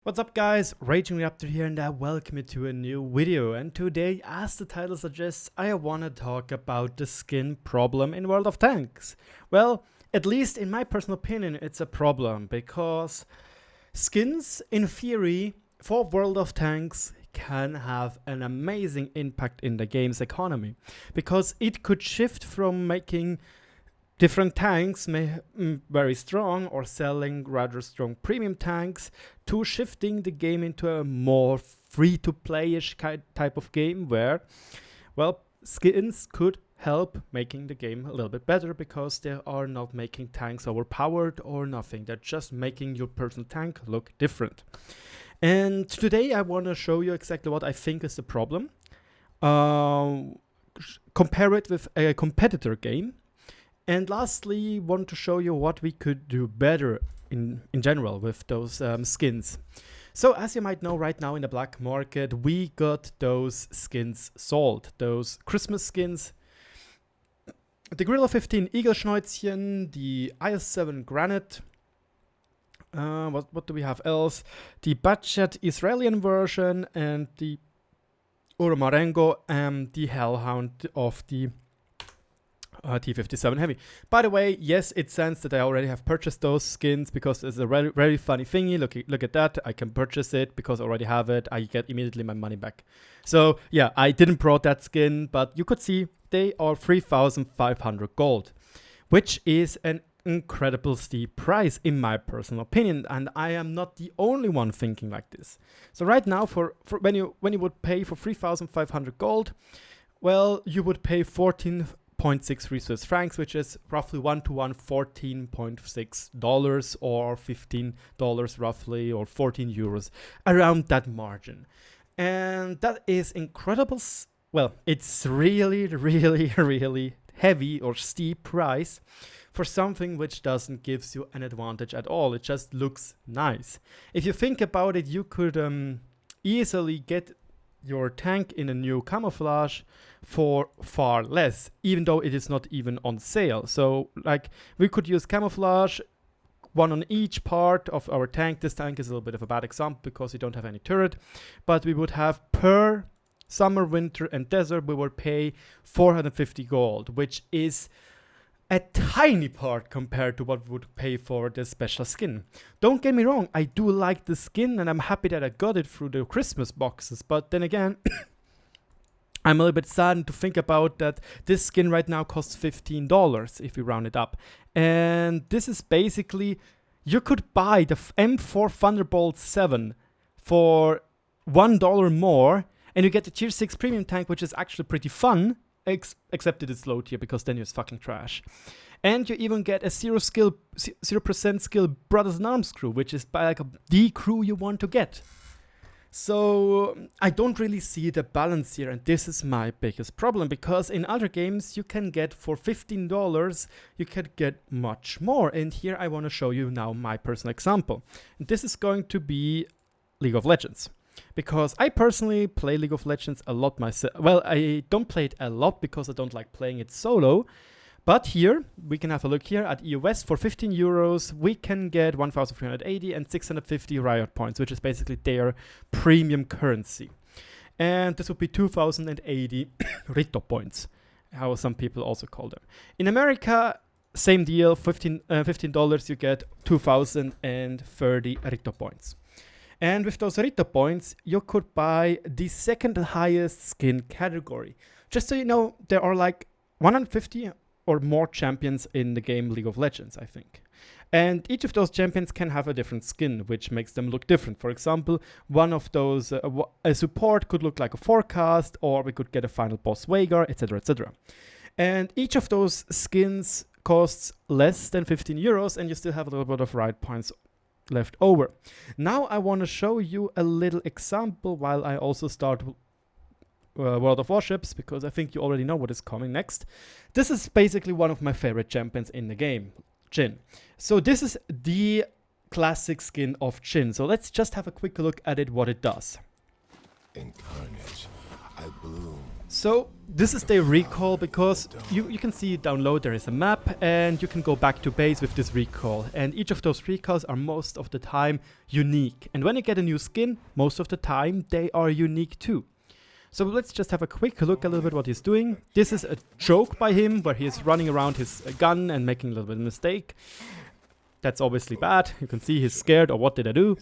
What's up guys, RagingRaptor here and I welcome you to a new video, and today, as the title suggests, I wanna talk about the skin problem in World of Tanks. Well, at least in my personal opinion it's a problem, because skins in theory for World of Tanks can have an amazing impact in the game's economy, because it could shift from making different tanks very strong or selling rather strong premium tanks to shifting the game into a more free-to-play-ish type of game where, well, skins could help making the game a little bit better, because they are not making tanks overpowered or nothing. They're just making your personal tank look different. And today I want to show you exactly what I think is the problem. Compare it with a competitor game. And lastly, want to show you what we could do better in general with those skins. So as you might know, right now in the black market, we got those skins sold. Those Christmas skins. The Gorilla 15 Eagle Schneuzchen, the IS-7 Granite. What do we have else? The Budget Israeli version and the Marengo and the Hellhound of the T57 Heavy. By the way, yes, it sounds that I already have purchased those skins, because it's a very, very funny thingy. Look at that. I can purchase it because I already have it. I get immediately my money back. So yeah, I didn't pro that skin, but you could see they are 3,500 gold, which is an incredible steep price in my personal opinion, and I am not the only one thinking like this. So right now, for when you would pay for 3,500 gold, well, you would pay 14.63 Swiss francs, which is roughly 1-to-1 $14.6 or $15 roughly, or 14 euros, around that margin. And that is incredible. Well, it's really, really, really heavy or steep price for something which doesn't give you an advantage at all. It just looks nice. If you think about it, you could easily get your tank in a new camouflage for far less, even though it is not even on sale. So like, we could use camouflage, one on each part of our tank. This tank is a little bit of a bad example because we don't have any turret, but we would have per summer, winter and desert, we would pay 450 gold, which is a tiny part compared to what we would pay for the special skin. Don't get me wrong, I do like the skin and I'm happy that I got it through the Christmas boxes, but then again, I'm a little bit saddened to think about that this skin right now costs $15 if we round it up. And this is basically, you could buy the M4 Thunderbolt 7 for $1 more, and you get the tier 6 premium tank, which is actually pretty fun, except it is low tier, because then it's fucking trash. And you even get a 0% skill Brothers in Arms crew, which is by like the crew you want to get. So I don't really see the balance here, and this is my biggest problem, because in other games you can get for $15, you can get much more. And here I want to show you now my personal example. And this is going to be League of Legends. Because I personally play League of Legends a lot myself. Well, I don't play it a lot because I don't like playing it solo. But here, we can have a look here at EU West. For 15 euros, we can get 1,380 and 650 Riot points, which is basically their premium currency. And this would be 2,080 Rito points, how some people also call them. In America, same deal, $15 you get 2,030 Rito points. And with those Rito points, you could buy the second highest skin category. Just so you know, there are like 150 or more champions in the game League of Legends, I think. And each of those champions can have a different skin, which makes them look different. For example, one of those, a support could look like a Forecast, or we could get a final boss Veigar, etc, etc. And each of those skins costs less than 15 euros, and you still have a little bit of Riot points left over. Now I want to show you a little example while I also start World of Warships, because I think you already know what is coming next. This is basically one of my favorite champions in the game, Jhin. So this is the classic skin of Jhin. So let's just have a quick look at it, what it does. In carnage, I bloom So this is the recall because you can see down low there is a map and you can go back to base with this recall, and each of those recalls are most of the time unique, and when you get a new skin most of the time they are unique too. So let's just have a quick look a little bit what he's doing. This is a joke by him where he is running around his gun and making a little bit of a mistake. That's obviously bad. You can see he's scared, or what did I do?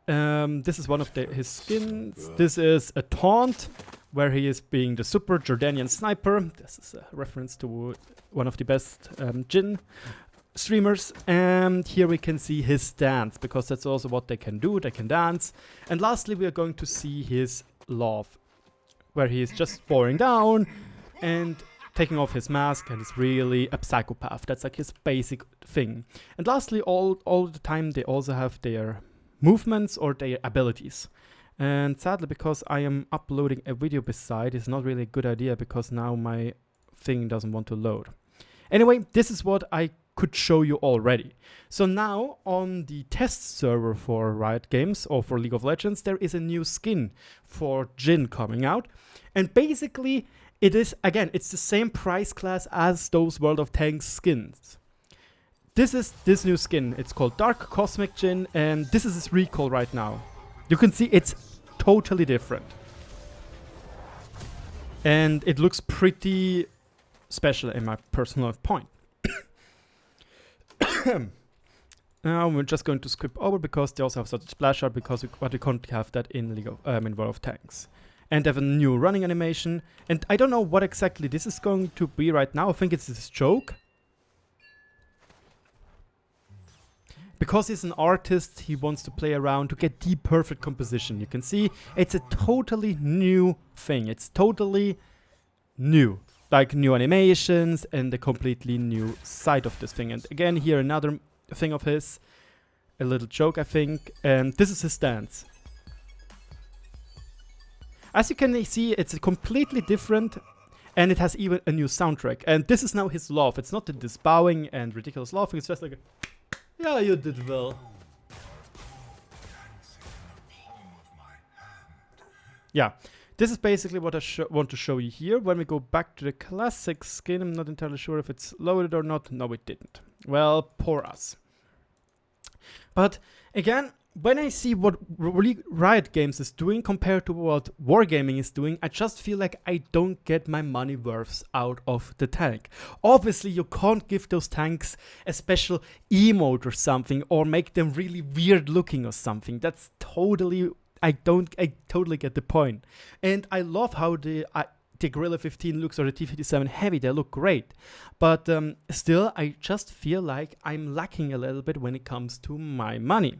This is one of his skins. This is a taunt, where he is being the super Jordanian sniper. This is a reference to one of the best Jin streamers. And here we can see his dance, because that's also what they can do. They can dance. And lastly, we are going to see his laugh, where he is just bowing down and taking off his mask and is really a psychopath. That's like his basic thing. And lastly, all the time they also have their movements or their abilities. And sadly, because I am uploading a video beside, it's not really a good idea because now my thing doesn't want to load. Anyway, this is what I could show you already. So now on the test server for Riot Games or for League of Legends, there is a new skin for Jhin coming out. And basically it is, again, it's the same price class as those World of Tanks skins. This is this new skin. It's called Dark Cosmic Jhin, and this is his recall right now. You can see it's totally different. And it looks pretty special in my personal point. Now we're just going to skip over because they also have such a splash art, because we can't have that in in World of Tanks. And they have a new running animation. And I don't know what exactly this is going to be right now. I think it's this joke. Because he's an artist, he wants to play around to get the perfect composition. You can see it's a totally new thing. It's totally new. Like new animations and a completely new side of this thing. And again, here another thing of his. A little joke, I think. And this is his dance. As you can see, it's completely different. And it has even a new soundtrack. And this is now his laugh. It's not this bowing and ridiculous laughing. It's just like a... Yeah, you did well. Yeah, this is basically what I want to show you here. When we go back to the classic skin, I'm not entirely sure if it's loaded or not. No, it didn't. Well, poor us. But again, when I see what Riot Games is doing compared to what Wargaming is doing, I just feel like I don't get my money worth out of the tank. Obviously, you can't give those tanks a special emote or something, or make them really weird looking or something. That's totally... I totally get the point. And I love how the Gorilla 15 looks, or the T-57 Heavy. They look great. But still, I just feel like I'm lacking a little bit when it comes to my money.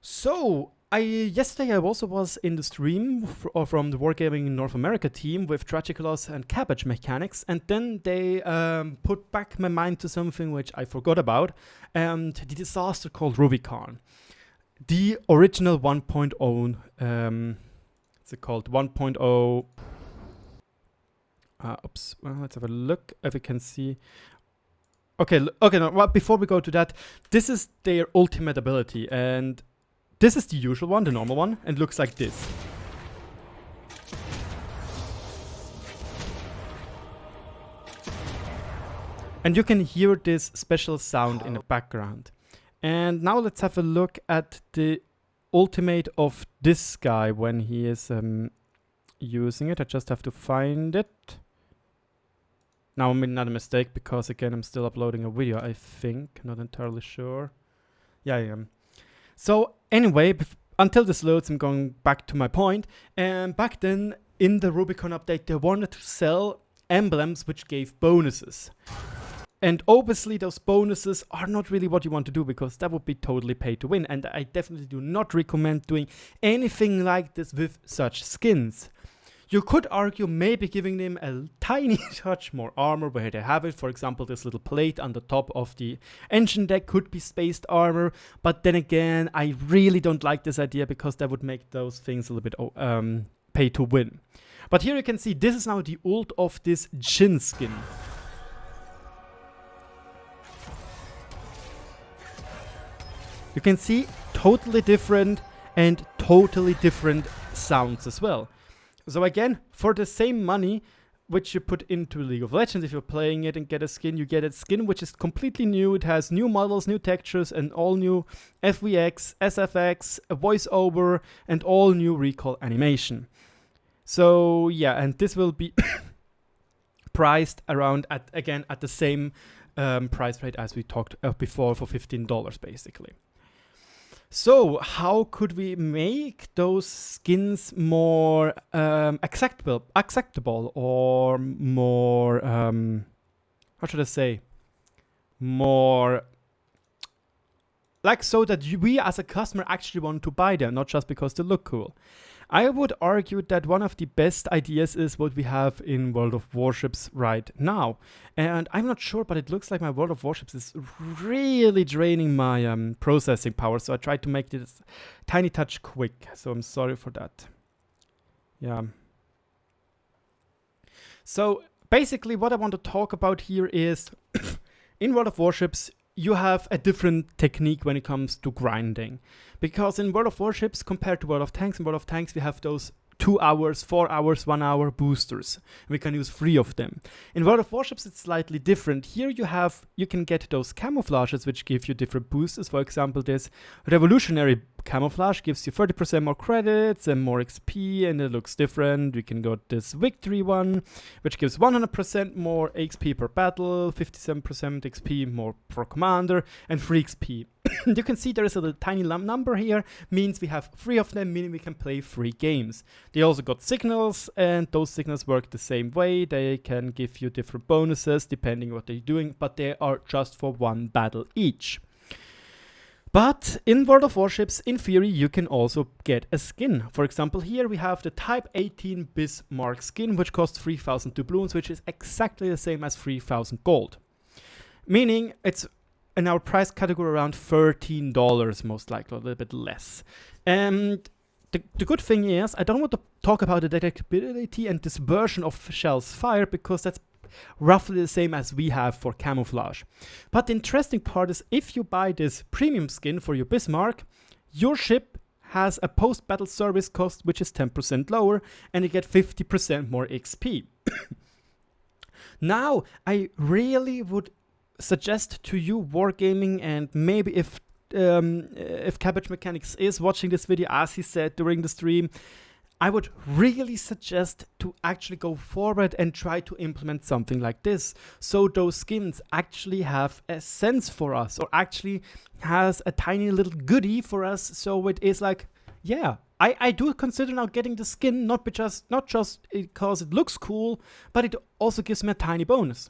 So, yesterday I also was in the stream from the Wargaming North America team with Tragicolos and Cabbage Mechanics, and then they put back my mind to something which I forgot about, and the disaster called Rubicon. The original 1.0, what's it called? 1.0, oops, well, let's have a look if we can see. Okay, no, well, before we go to that, this is their ultimate ability, and this is the usual one, the normal one, and looks like this. And you can hear this special sound in the background. And now let's have a look at the ultimate of this guy when he is using it. I just have to find it. Now I made another mistake because again I'm still uploading a video, I think. Not entirely sure. Yeah, I am. So anyway, until this loads, I'm going back to my point. And back then, in the Rubicon update, they wanted to sell emblems which gave bonuses. And obviously, those bonuses are not really what you want to do, because that would be totally pay to win. And I definitely do not recommend doing anything like this with such skins. You could argue maybe giving them a tiny touch more armor where they have it. For example, this little plate on the top of the engine deck could be spaced armor. But then again, I really don't like this idea, because that would make those things a little bit pay to win. But here you can see this is now the ult of this Jhin skin. You can see totally different and totally different sounds as well. So again, for the same money which you put into League of Legends, if you're playing it and get a skin, you get a skin which is completely new. It has new models, new textures, and all new FVX, SFX, a voiceover, and all new recall animation. So yeah, and this will be priced around at the same price rate as we talked before, for $15 basically. So how could we make those skins more acceptable, or more how should I say, more like, so that we as a customer actually want to buy them, not just because they look cool? I would argue that one of the best ideas is what we have in World of Warships right now. And I'm not sure, but it looks like my World of Warships is really draining my processing power. So I tried to make this tiny touch quick. So I'm sorry for that. Yeah. So basically what I want to talk about here is in World of Warships, you have a different technique when it comes to grinding. Because in World of Warships, compared to World of Tanks, in World of Tanks we have those 2 hours, 4 hours, 1 hour boosters. We can use 3 of them. In World of Warships it's slightly different. Here you can get those camouflages which give you different boosters. For example, this revolutionary camouflage gives you 30% more credits and more XP, and it looks different. We can go this victory one, which gives 100% more XP per battle, 57% XP more for commander, and 3 XP. You can see there is a little tiny number here, means we have 3 of them, meaning we can play 3 games. They also got signals, and those signals work the same way. They can give you different bonuses depending what they're doing, but they are just for 1 battle each. But in World of Warships, in theory, you can also get a skin. For example, here we have the Type 18 Bismarck skin, which costs 3,000 doubloons, which is exactly the same as 3,000 gold. Meaning it's in our price category around $13, most likely, a little bit less. And the good thing is, I don't want to talk about the detectability and dispersion of shells fired, because that's roughly the same as we have for camouflage. But the interesting part is, if you buy this premium skin for your Bismarck, your ship has a post-battle service cost which is 10% lower, and you get 50% more XP. Now, I really would suggest to you wargaming, and maybe if Cabbage Mechanics is watching this video, as he said during the stream, I would really suggest to actually go forward and try to implement something like this, so those skins actually have a sense for us, or actually has a tiny little goodie for us, so it is like, yeah, I do consider now getting the skin, not just because it looks cool, but it also gives me a tiny bonus.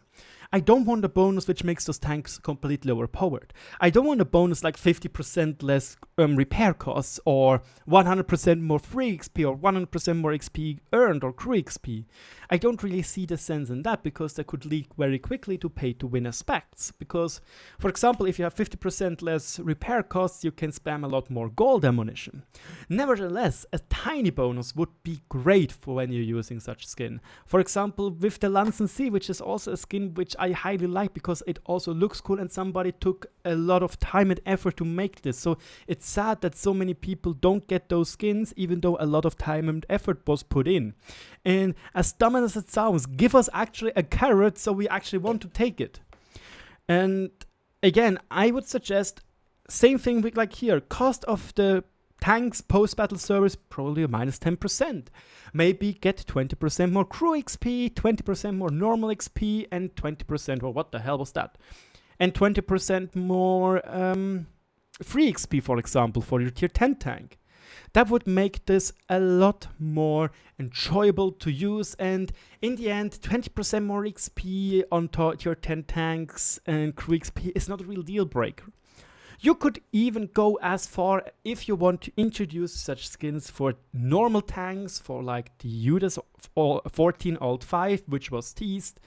I don't want a bonus which makes those tanks completely overpowered. I don't want a bonus like 50% less repair costs, or 100% more free XP, or 100% more XP earned, or crew XP. I don't really see the sense in that, because that could lead very quickly to pay to win aspects. Because, for example, if you have 50% less repair costs, you can spam a lot more gold ammunition. Nevertheless, a tiny bonus would be great for when you're using such skin. For example, with the Lansen Sea, which is also a skin which I highly like, because it also looks cool, and somebody took a lot of time and effort to make this. So it's sad that so many people don't get those skins, even though a lot of time and effort was put in. And as dumb as it sounds, give us actually a carrot so we actually want to take it. And again, I would suggest same thing with, like here, cost of the tanks post-battle service probably minus 10%. Maybe get 20% more crew XP, 20% more normal XP, and 20%, well, what the hell was that? And 20% more free XP, for example, for your tier 10 tank. That would make this a lot more enjoyable to use, and in the end, 20% more XP on tier 10 tanks and crew XP is not a real deal breaker. You could even go as far if you want to introduce such skins for normal tanks, for like the youuuu 14 Alt 5, which was teased.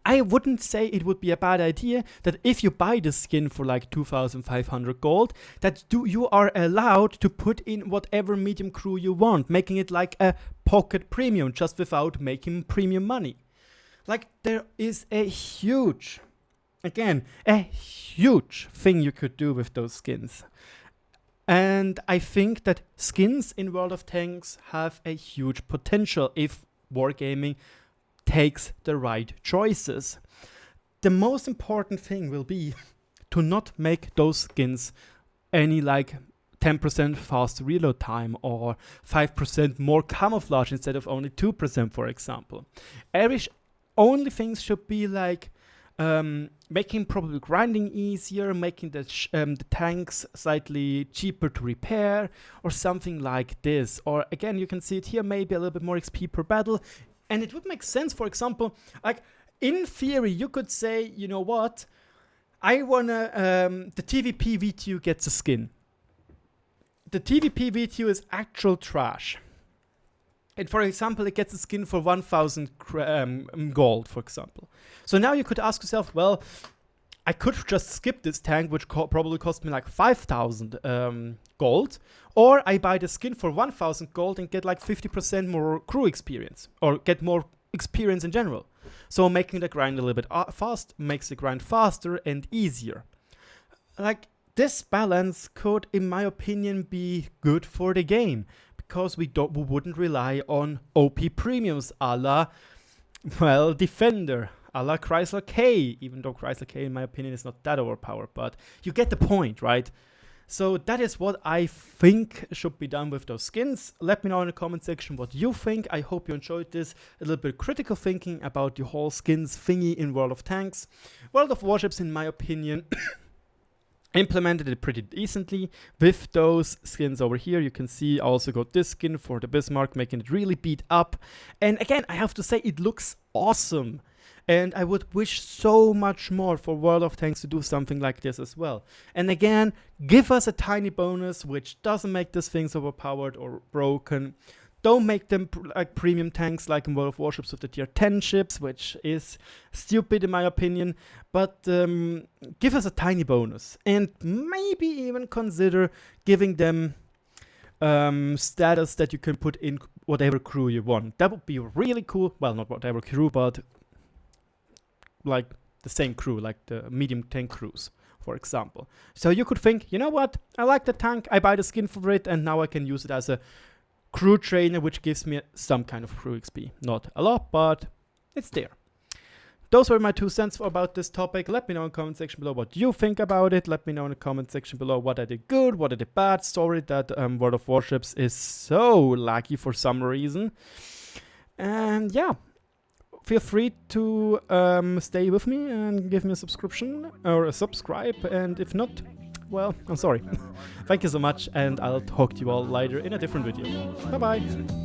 I wouldn't say it would be a bad idea that if you buy the skin for like 2,500 gold, that you are allowed to put in whatever medium crew you want, making it like a pocket premium, just without making premium money. Like, there is a huge thing you could do with those skins. And I think that skins in World of Tanks have a huge potential if wargaming takes the right choices. The most important thing will be to not make those skins any like 10% faster reload time or 5% more camouflage instead of only 2%, for example. Only things should be like making probably grinding easier, making the tanks slightly cheaper to repair, or something like this. Or again, you can see it here, maybe a little bit more XP per battle. And it would make sense, for example, like in theory, you could say, you know what, I wanna, the TVP V2 gets a skin. The TVP V2 is actual trash. And for example, it gets a skin for 1000 gold, for example. So now you could ask yourself, well, I could just skip this tank, which probably cost me like 5000 gold, or I buy the skin for 1000 gold and get like 50% more crew experience, or get more experience in general. So making the grind a little bit fast makes the grind faster and easier. Like, this balance could, in my opinion, be good for the game, because we wouldn't rely on OP premiums a la, well, Defender, a la Chrysler K, even though Chrysler K, in my opinion, is not that overpowered, but you get the point, right? So that is what I think should be done with those skins. Let me know in the comment section what you think. I hope you enjoyed this, a little bit critical thinking about the whole skins thingy in World of Tanks. World of Warships, in my opinion, implemented it pretty decently with those skins over here. You can see I also got this skin for the Bismarck, making it really beat up. And again, I have to say, it looks awesome. And I would wish so much more for World of Tanks to do something like this as well. And again, give us a tiny bonus which doesn't make these things overpowered or broken. Don't make them like premium tanks like in World of Warships with the tier 10 ships, which is stupid in my opinion. But give us a tiny bonus. And maybe even consider giving them status that you can put in whatever crew you want. That would be really cool. Well, not whatever crew, but like the same crew, like the medium tank crews, for example. So you could think, you know what, I like the tank, I buy the skin for it, and now I can use it as a crew trainer, which gives me some kind of crew XP. Not a lot, but it's there. Those were my 2 cents about this topic. Let me know in the comment section below what you think about it. Let me know in the comment section below what I did good, what I did bad. Sorry that World of Warships is so laggy for some reason. And yeah, feel free to stay with me and give me a subscription or a subscribe. And if not, well, I'm sorry. Thank you so much, and I'll talk to you all later in a different video. Bye-bye.